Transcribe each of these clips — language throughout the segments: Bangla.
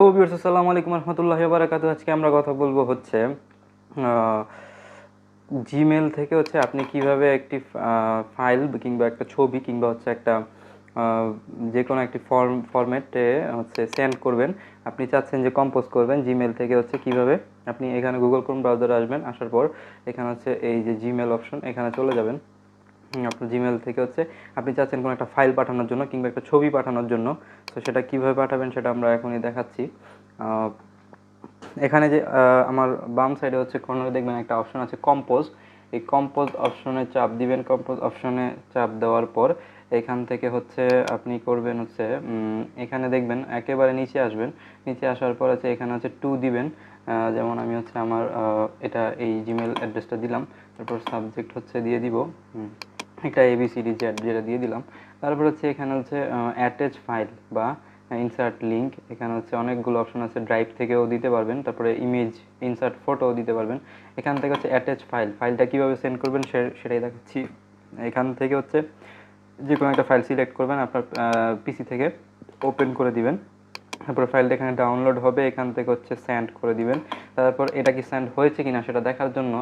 তো ভিউয়ার্স আসসালামু আলাইকুম রহমতুল্লাহি ওয়া বারাকাতুহু। আজকে আমরা কথা বলবো হচ্ছে জিমেল থেকে হচ্ছে আপনি কিভাবে একটি ফাইল কিংবা একটা ছবি কিংবা হচ্ছে একটা যে কোনো একটি ফরম্যাটে হচ্ছে সেন্ড করবেন। আপনি চাচ্ছেন যে কম্পোজ করবেন জিমেল থেকে হচ্ছে কিভাবে আপনি এখানে গুগল ক্রোম ব্রাউজারে আসবেন, আসার পর এখানে হচ্ছে এই যে জিমেল অপশন, এখানে চলে যাবেন। আপনার জিমেল থেকে হচ্ছে আপনি চাচ্ছেন কোনো একটা ফাইল পাঠানোর জন্য কিংবা একটা ছবি পাঠানোর জন্য। তো সেটা কিভাবে পাঠাবেন সেটা আমরা এখনই দেখাচ্ছি। আহ, এখানে যে আমার বাম সাইডে হচ্ছে কর্নারে দেখবেন একটা অপশন আছে কম্পোজ। এই কম্পোজ অপশনে চাপ দিবেন। কম্পোজ অপশনে চাপ দেওয়ার পর এখান থেকে হচ্ছে আপনি করবেন হচ্ছে এখানে দেখবেন একেবারে নিচে আসবেন। নিচে আসার পর হচ্ছে এখানে হচ্ছে টু দিবেন। যেমন আমি হচ্ছে আমার এটা এই জিমেল অ্যাড্রেসটা দিলাম। তারপর সাবজেক্ট হচ্ছে দিয়ে দিব একটা ABCD যেটা দিয়ে দিলাম। তারপর হচ্ছে এখানে হচ্ছে অ্যাটাচ ফাইল বা ইনসার্ট লিঙ্ক। এখানে হচ্ছে অনেকগুলো অপশন আছে, ড্রাইভ থেকেও দিতে পারবেন, তারপরে ইমেজ ইনসার্ট ফটোও দিতে পারবেন। এখান থেকে হচ্ছে অ্যাটাচ ফাইলটা কীভাবে সেন্ড করবেন সেটাই দেখাচ্ছি। এখান থেকে হচ্ছে যে কোনো একটা ফাইল সিলেক্ট করবেন, আপনার পিসি থেকে ওপেন করে দিবেন। তারপর ফাইলটা এখানে ডাউনলোড হবে, এখান থেকে হচ্ছে সেন্ড করে দিবেন। তারপর এটা কি সেন্ড হয়েছে কিনা সেটা দেখার জন্য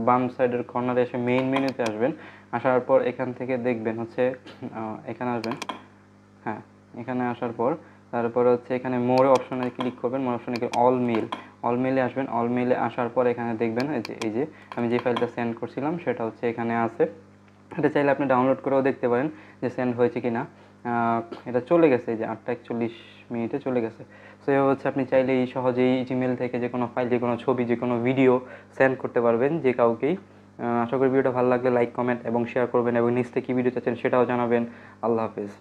বাম সাইডের কর্নারে এসে মেইন মেনুতে আসবেন। আসার পর এখান থেকে দেখবেন হচ্ছে এখানে আসবেন। হ্যাঁ, এখানে আসার পর তারপর হচ্ছে এখানে মোর অপশনে ক্লিক করবেন। মোর অপশনে অল মেলে আসবেন। অল মেলে আসার পর এখানে দেখবেন এই যে আমি যে ফাইলটা সেন্ড করছিলাম সেটা হচ্ছে এখানে আছে। এটা চাইলে আপনি ডাউনলোড করেও দেখতে পারেন যে সেন্ড হয়েছে কি না। এটা চলে গেছে, এই যে 8টা 41 চলে গেছে। সো এভাবে হচ্ছে আপনি চাইলেই সহজেই জিমেল থেকে যে কোনো ফাইল, যে কোনো ছবি, যে কোনো ভিডিও সেন্ড করতে পারবেন যে কাউকেই। আশা করি ভিডিওটা ভালো লাগলে লাইক, কমেন্ট এবং শেয়ার করবেন এবং নিচ থেকে কী ভিডিও চাচ্ছেন সেটাও জানাবেন। আল্লাহ হাফেজ।